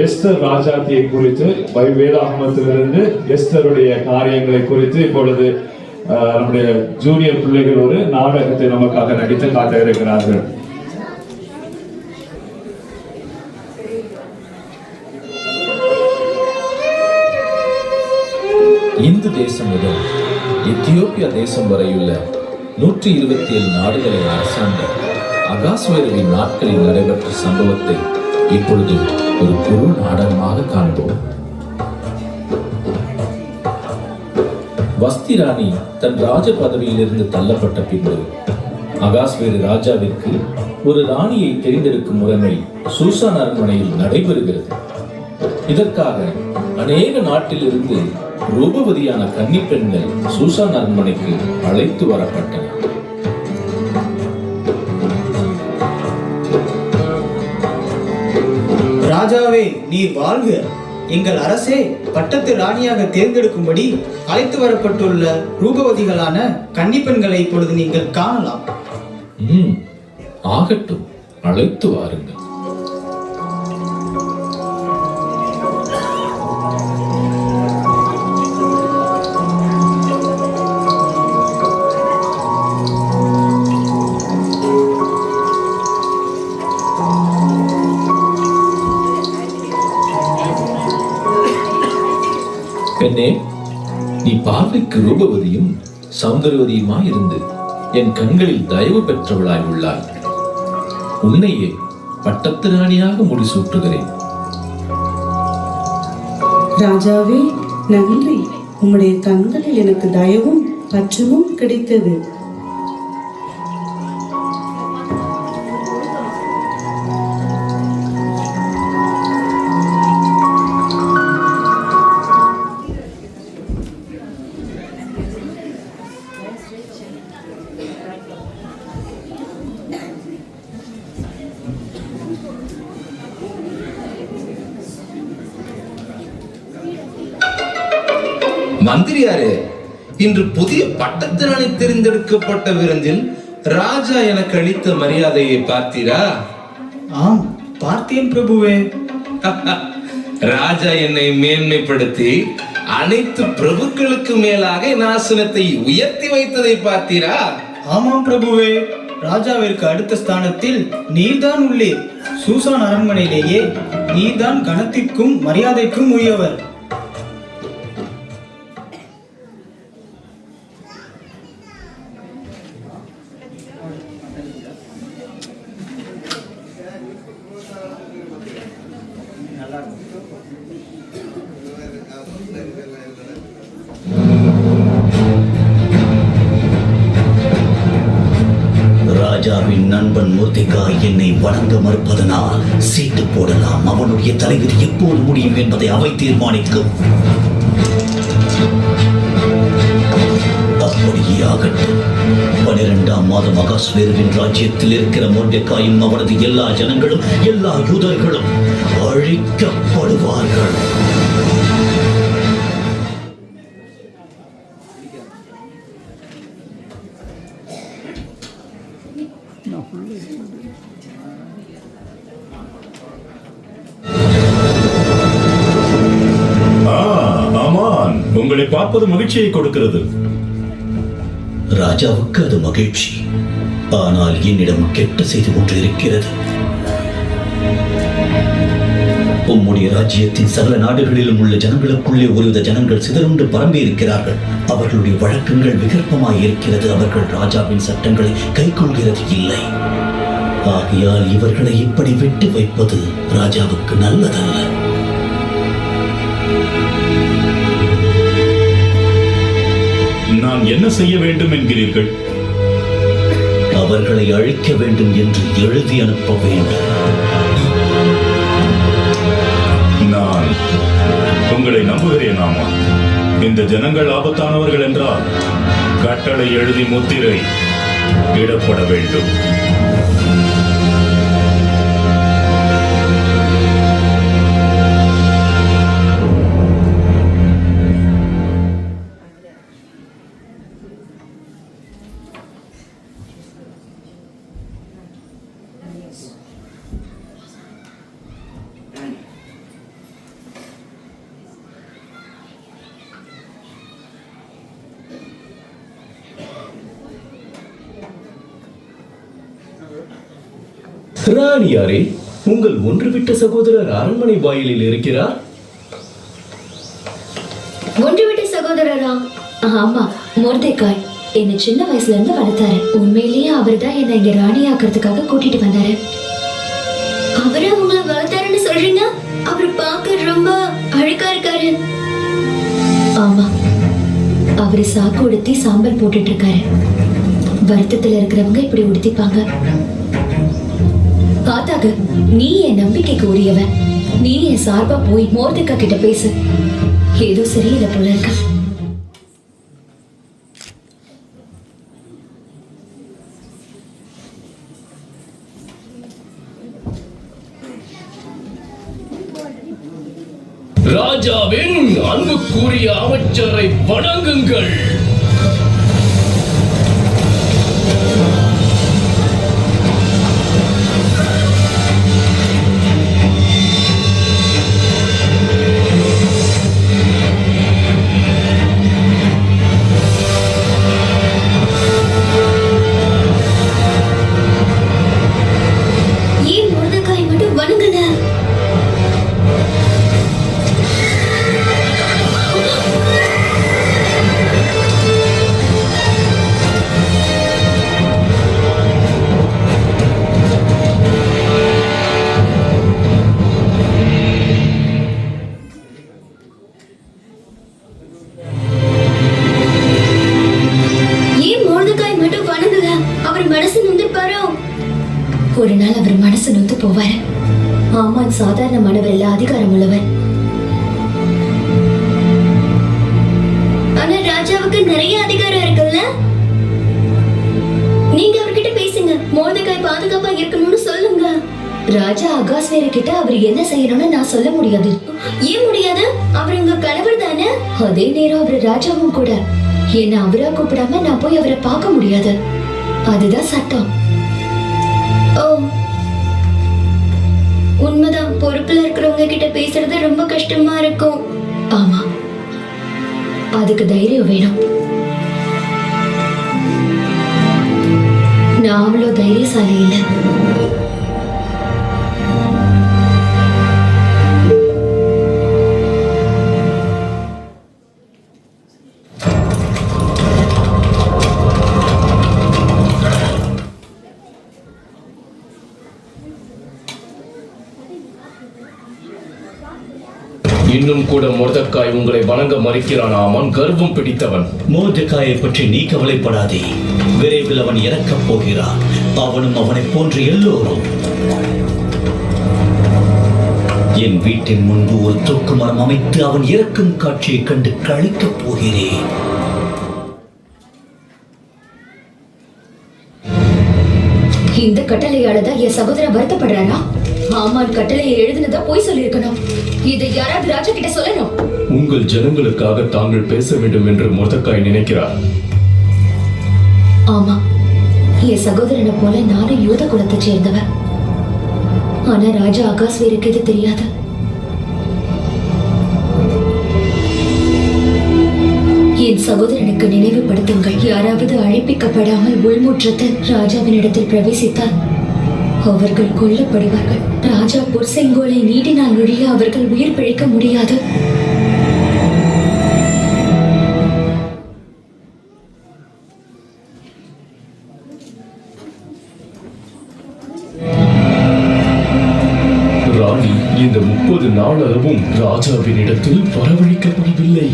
Esther ராஜாத்தியை குறித்து வேதாகமத்திலிருந்து எஸ்தருடைய காரியங்களை குறித்து இப்பொழுது நம்முடைய ஜூனியர் பிள்ளைகள் ஒரு நாடகத்தை நமக்காக நடித்து காட்ட இருக்கிறார்கள். இந்து தேசம் முதல் எத்தியோப்பியா தேசம் வரையுள்ள 127 நாடுகளை அரசாண்ட அகாஸ்வேருவின் நாட்களில் நடைபெற்ற சம்பவத்தை இப்பொழுது ஒரு குழு நாடகமாக காண்போம். வஸ்தி ராணி தன் ராஜ பதவியிலிருந்து தள்ளப்பட்ட பின்பு அகாஸ்வேரு ராஜாவிற்கு ஒரு ராணியை தேர்ந்தெடுக்கும் முறைமை சூசான் அரண்மனையில் நடைபெறுகிறது. இதற்காக அநேக நாட்டிலிருந்து ரூபவதியான கன்னி பெண்கள் சூசான் அரண்மனைக்கு அழைத்து வரப்பட்டனர். ராஜாவே, நீர் வாழ்க. எங்கள் அரசே பட்டத்து ராணியாக தேர்ந்தெடுக்கும்படி அழைத்து வரப்பட்டுள்ள ரூபவதிகளான கன்னிப்பெண்களை இப்பொழுது நீங்கள் காணலாம். ஆகட்டும், அழைத்து வாருங்கள். பெண்ணே, நீ பார்வைக்கு ரூபவதியும் சௌந்தரவதியுமாய் இருந்து என் கண்களில் தயவு பெற்றவளாய் உள்ளாய். உன்னையே பட்டத்து ராணியாக முடிசூட்டுகிறேன். ராஜாவே, நன்றி. உம்முடைய கண்களில் எனக்கு தயவும் பற்றமும் கிடைத்தது. மந்திரியாரே, இன்று புதிய பட்டத்திராணி தெரிந்தெடுக்கப்பட்ட விருந்தில் ராஜா எனக்கு அளித்த மரியாதையை பார்த்தீரா? ஆம், பார்த்தேன் பிரபுவே. ராஜா என்னை மேன்மைப்படுத்தி அனைத்து பிரபுக்களுக்கு மேலாக என் ஆசனத்தை உயர்த்தி வைத்ததை பார்த்தீரா? ஆமாம் பிரபுவே, ராஜாவிற்கு அடுத்த ஸ்தானத்தில் நீர்தான் உள்ளீர். சூசான் அரண்மனையிலேயே நீர்தான் கனத்திற்கும் மரியாதைக்கும் உரியவர். ராஜாவின் நண்பன் மூர்த்திகா என்னை வணங்க மறுப்பதனால் சீட்டு போடலாம். அவனுடைய தலைவிதி எப்போது முடியும் என்பதை அவை தீர்மானிக்கும். அப்படியே ஆகட்டும். 12ஆம் மாதம் அகாஸ்வேருவின் ராஜ்யத்தில் இருக்கிற மொர்தெகாயும் அவரது எல்லா ஜனங்களும் எல்லா யூதர்களும் அழிக்கப்படுவார்கள். உங்களை பார்ப்பது மகிழ்ச்சியை கொடுக்கிறது. ராஜாவுக்கு அது மகிழ்ச்சி. ஆனால் என்னிடம் கெட்ட செய்தி ஒன்று இருக்கிறது. உம்முடைய ராஜ்யத்தின் சகல நாடுகளிலும் உள்ள ஜனங்களுக்குள்ளே ஒருவித ஜனங்கள் சிதறுண்டு பரம்பி இருக்கிறார்கள். அவர்களுடைய வழக்கங்கள் விகற்பமாய் இருக்கிறது. அவர்கள் ராஜாவின் சட்டங்களை கைக்கொள்கிறது இல்லை. ஆகையால் இவர்களை இப்படி விட்டு வைப்பது ராஜாவுக்கு நல்லதல்ல. நான் என்ன செய்ய வேண்டும் என்கிறீர்கள்? அவர்களை அழிக்க வேண்டும் என்று எழுதி அனுப்ப வேண்டும். நான் உங்களை நம்புகிறேன். ஆமா, இந்த ஜனங்கள் ஆபத்தானவர்கள் என்றால் கட்டளை எழுதி முத்திரை இடப்பட வேண்டும். ராணியாரே, உங்கள் ஒன்றுவிட்ட சகோதரர் அரண்மனை வாயிலில் இருக்கிறார். ஒன்றுவிட்ட சகோதரரா? ஆமா, மொர்தெக்காய் என்ன சின்ன வயசுல இருந்து வளர்த்தாரு. உண்மையிலேயே அவர் தான் என்ன இங்க ராணி ஆக்கிறதுக்காக கூட்டிட்டு வந்தாரு. அவரு உங்களை வளர்த்தாருன்னு சொல்றீங்க? அவரு பார்க்க ரொம்ப அழுக்கா இருக்காரு. ஆமா, அவரு சாக்கு உடுத்தி சாம்பல் போட்டுட்டு இருக்காரு. வருத்தத்துல இருக்கிறவங்க இப்படி உடுத்திப்பாங்க. காத்தாக, நீ என் நம்பிக்கைக்கு உரியவன். நீ என் சார்பா போய் மொர்தெக்காய் கிட்ட பேசு. ஏதோ சரியில்லை போல இருக்க. ராஜாவின் அன்புக்குரிய அமைச்சரை வணங்குங்கள். ஏன் மொர்தெக்காய் மட்டும் வணங்குன? ஒரு நாள் அவர் மனசு நொந்து போவாரு. ஆமான் சாதாரணமானவர் இல்ல, அதிகாரம் உள்ளவர். ஆனா ராஜாவுக்கு நிறைய அதிகாரம் இருக்குல்ல. நீங்க அவர்கிட்ட பேசுங்க, மொர்தெக்காய் பாதுகாப்பா இருக்கணும்னு சொல்லுங்க. ராஜா அகாஸ்வேரு கிட்ட அவர் என்ன செய்யணும்னு நான் சொல்ல முடியாது. ஏன் முடியாது? அவர் உங்க கணவர் தானே. அதே நேரம் அவர் ராஜாவும் கூட. என்ன அவரா கூப்பிடாம நான் போய் அவரை பார்க்க முடியாது. அதுதான் சட்டம். ஓ, உண்மைதான். பொறுப்புல இருக்கிறவங்க கிட்ட பேசுறது ரொம்ப கஷ்டமா இருக்கும். ஆமா, அதுக்கு தைரியம் வேணும். நான் அவ்வளோ தைரியசாலி இல்லை. இன்னும் கூட மொர்தெக்காய் உங்களை வணங்க மறுக்கிறான். ஆமான் கர்வம் பிடித்தவன். மொர்தெக்காயை பற்றி நீ கவலைப்படாதே. விரைவில் அவன் இறக்கப் போகிறான். அவனும் அவனைப் போன்ற எல்லோரும். என் வீட்டின் முன்பு ஒரு தூக்கு மரம் அமைத்து அவன் இறக்கும் காட்சியை கண்டு கழிக்கப் போகிறேன். இந்த கட்டளையாலதான் என் சகோதரன் வருத்தப்படுறாரா? ஆமான் கட்டளையை எழுதினதா போய் சொல்லியிருக்கணும். இதை யாராவது ராஜா கிட்ட சொல்லணும். உங்கள் ஜனங்களுக்காக தாங்கள் பேச வேண்டும் என்று மொர்தெக்காய் நினைக்கிறார். ஆமா, என் சகோதரனை போல நானும் யூத குலத்தை சேர்ந்தவன். ஆனா ராஜா அகாஸ்வேருக்கு இது தெரியாது. என் சகோதரனுக்கு நினைவுபடுத்துங்கள். யாராவது அழைப்பிக்கப்படாமல் உள்முற்றத்தில் ராஜாவினிடத்தில் பிரவேசித்தால் அவர்கள் கொல்லப்படுவார்கள். ராஜா பொற்செங்கோலை நீட்டினால் ஒழிய அவர்கள் உயிர் பிழைக்க முடியாது. ராணி இந்த 30 நாள் அளவும் ராஜாவின் இடத்தில் வரவழைக்கப்படவில்லை.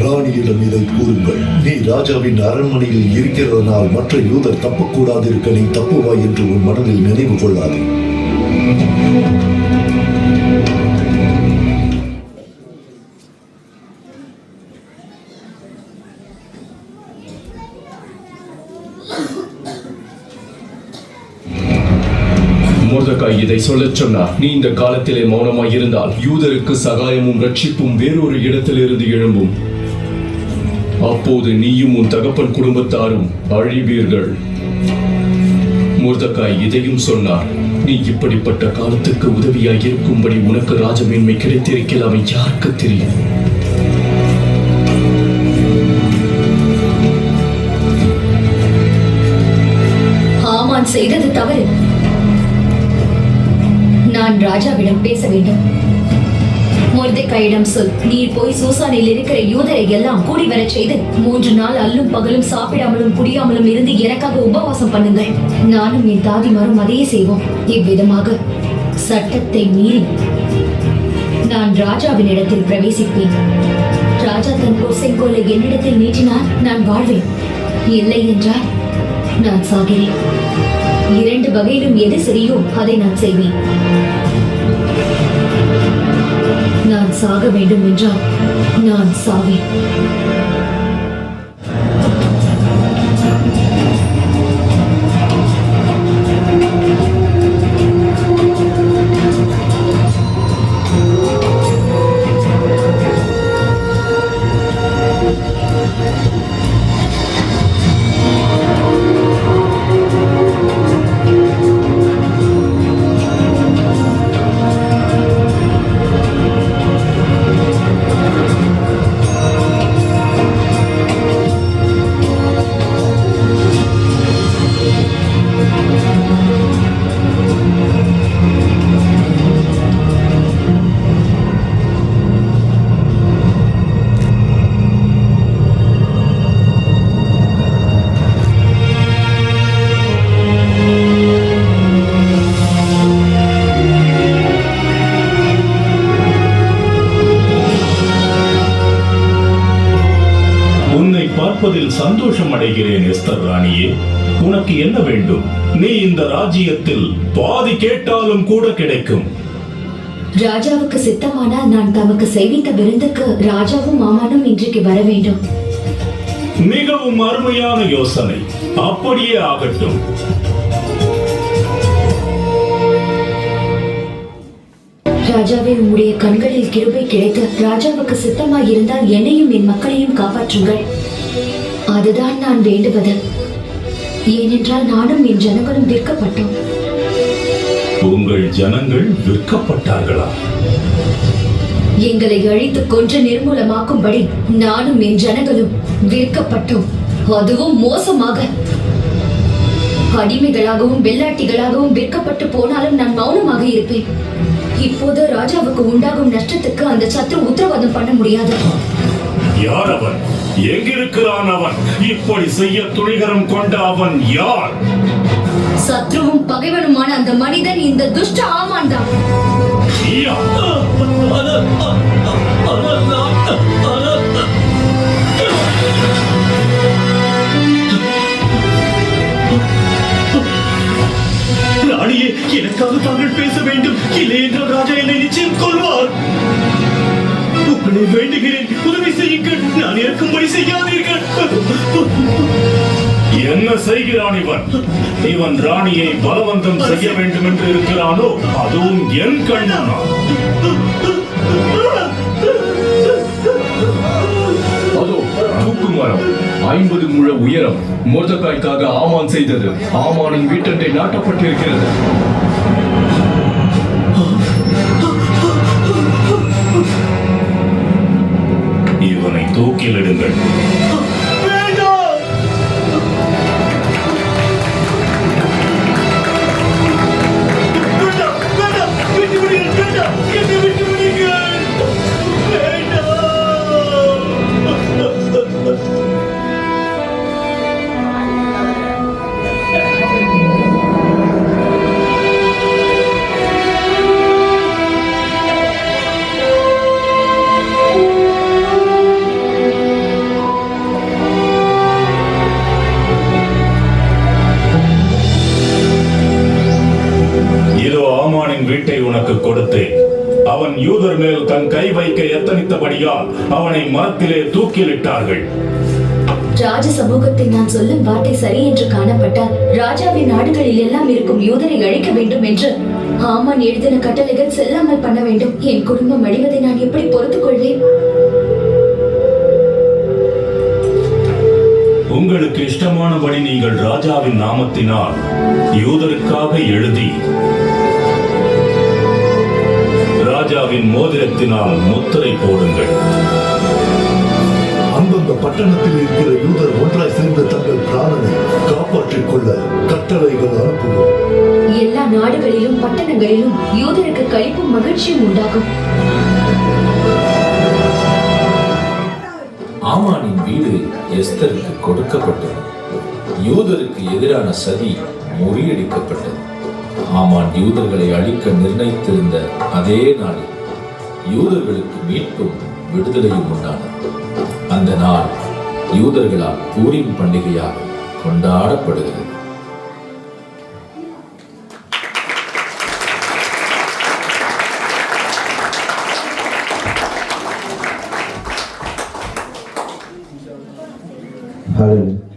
ராணியிடம் இதை கூறுங்கள். நீ ராஜாவின் அரண்மனையில் இருக்கிறதனால் மற்ற யூதர் தப்பக்கூடாது இருக்க நீ தப்புவாய் என்று உன் மனதில் நினைவு கொள்ளாதே. மொர்தெக்காய் இதை சொல்லச் சொன்னார். நீ இந்த காலத்திலே மௌனமாய் இருந்தால் யூதருக்கு சகாயமும் ரட்சிப்பும் வேறொரு இடத்திலிருந்து எழும்பும். அப்போது நீயும் உன் தகப்பன் குடும்பத்தாரும் அழிவீர்கள். மொர்தெக்காய் இதையும் சொன்னார். நீ இப்படிப்பட்ட காலத்துக்கு உதவியாய் இருக்கும்படி உனக்கு ராஜமேன்மை கிடைத்திருக்கலாம். யாருக்கு தெரியும்? ஆமான் செய்தது தவறு. நான் ராஜாவிடம் பேச வேண்டும். மொர்தெகாயிடம் சொல், நீர் போய் சூசானில் இருக்கிற யூதரை எல்லாம் கூடி வரச் செய்து 3 நாள் அல்லும் பகலும் சாப்பிடாமலும் குடியாமலும் இருந்து எனக்காக உபவாசம் பண்ணுங்கள். நானும் என் தாதிமாரும் அதையே செய்வோம். இவ்விதமாக சட்டத்தை மீறி நான் ராஜாவின் இடத்தில் பிரவேசிப்பேன். ராஜா தன் செங்கோலை என்னிடத்தில் நீட்டினால் நான் வாழ்வேன், இல்லை என்றால் நான் சாகிறேன். 2 வகையிலும் எது சரியோ அதை நான் செய்வேன். நான் சாக வேண்டும் என்றால் நான் சாவேன். பார்ப்பதில் சந்தோஷம் அடைகிறேன் எஸ்தர் ராணியே. உனக்கு என்ன வேண்டும்? நீ இந்த ராஜ்யத்தில் பாதி கேட்டாலும் கூட கிடைக்கும். ராஜாவுக்கு சித்தமானால் நான் தமக்கு செய்வித்த விருந்துக்கு ராஜாவும் மாமானும் இன்றைக்கு வர வேண்டும். மிகவும் அருமையான யோசனை. அப்படியே ஆகட்டும். ராஜாவே, உம்முடைய கண்களில் கிருபை கிடைத்து ராஜாவுக்கு சித்தமாய் இருந்தால் என்னையும் என் மக்களையும் காப்பாற்றுங்கள். அதுதான் நான் வேண்டுவது. ஏனென்றால் நானும் என் ஜனங்களும் விற்கப்பட்டோம். உங்கள் ஜனங்கள் விற்கப்பட்டார்களா? எங்களை அழித்து கொன்று நிர்மூலமாக்கும்படி நானும் என் ஜனங்களும் விற்கப்பட்டோம். அதுவும் மோசமாக. அடிமைகளாகவும் வெள்ளாட்டிகளாகவும் விற்கப்பட்டு போனாலும் நான் மௌனமாக இருப்பேன். இப்போது ராஜாவுக்கு உண்டாகும் நஷ்டத்துக்கு அந்த சத்ரு உத்தரவாதம் பண்ண முடியாது. யார் அவன்? எங்கிருக்கிறான் அவன்? இப்படி செய்ய துணிகரம் கொண்ட அவன் யார்? சத்ருவும் பகைவனுமான அந்த மனிதன் இந்த துஷ்ட ஆமான் தான். ராணியே, எனக்காக தாங்கள் பேச வேண்டும். இல்லை என்றால் ராஜா என்னை நிச்சயம் கொல்வார். உங்களை வேண்டுகிறேன், உதவி செய்யுங்கள். நான் இருக்கும்படி செய்யாதீர்கள். என்ன செய்கிறான் இவன்? இவன் ராணியை பலவந்தம் செய்ய வேண்டும் என்று இருக்கிறானோ? அதுவும் என் கண்ணனா? அதோ தூக்கு மரம் 50 முழ உயரம் மொர்தெகாய்க்காக ஆமான் செய்தது. ஆமானின் வீட்டண்டை நாட்டப்பட்டிருக்கிறது. இவனை தூக்கிலிடுங்கள். வீட்டை உனக்கு கொடுத்தேன். அவன் யூதர் மேல் தன் கை வைக்க எத்தனித்தபடியால் அவனை மரத்திலே தூக்கிலிட்டார்கள். ராஜ சமூகத்தில் நான் சொல்லும் வார்த்தை சரி என்று காணப்பட்டால் ராஜாவின் நாடுகளில் எல்லாம் இருக்கும் யூதரை அழிக்க வேண்டும் என்று ஆமான் எழுதின கட்டளைகள் செல்லாமல் பண்ண வேண்டும். என் குடும்பம் அழிவதை நான் எப்படி பொறுத்துக் கொள்வேன்? உங்களுக்கு இஷ்டமானபடி நீங்கள் ராஜாவின் நாமத்தினால் யூதருக்காக எழுதி ராஜாவின் மோதிரத்தினால் முத்திரை போடுங்கள். அந்தந்த பட்டணத்தில் இருக்கிற யூதர் ஒன்றாய் சேர்ந்து தங்கள் பிராணனை காப்பாற்ற காப்பாற்றிக் கொள்ள கட்டளைகள் அனுப்புவோம். எல்லா நாடுகளிலும் பட்டணங்களிலும் யூதருக்கு களிப்பும் மகிழ்ச்சியும் உண்டாகும். ஆமானின் வீடு எஸ்தருக்கு கொடுக்கப்பட்டது. யூதருக்கு எதிரான சதி முறியடிக்கப்பட்டது. ஆமான் யூதர்களை அழிக்க நிர்ணயித்திருந்த அதே நாளில் யூதர்களுக்கு மீட்பும் விடுதலையும் உண்டானது. அந்த நாள் யூதர்களால் பூரீம் பண்டிகையாக கொண்டாடப்படுகிறது. Hallelujah.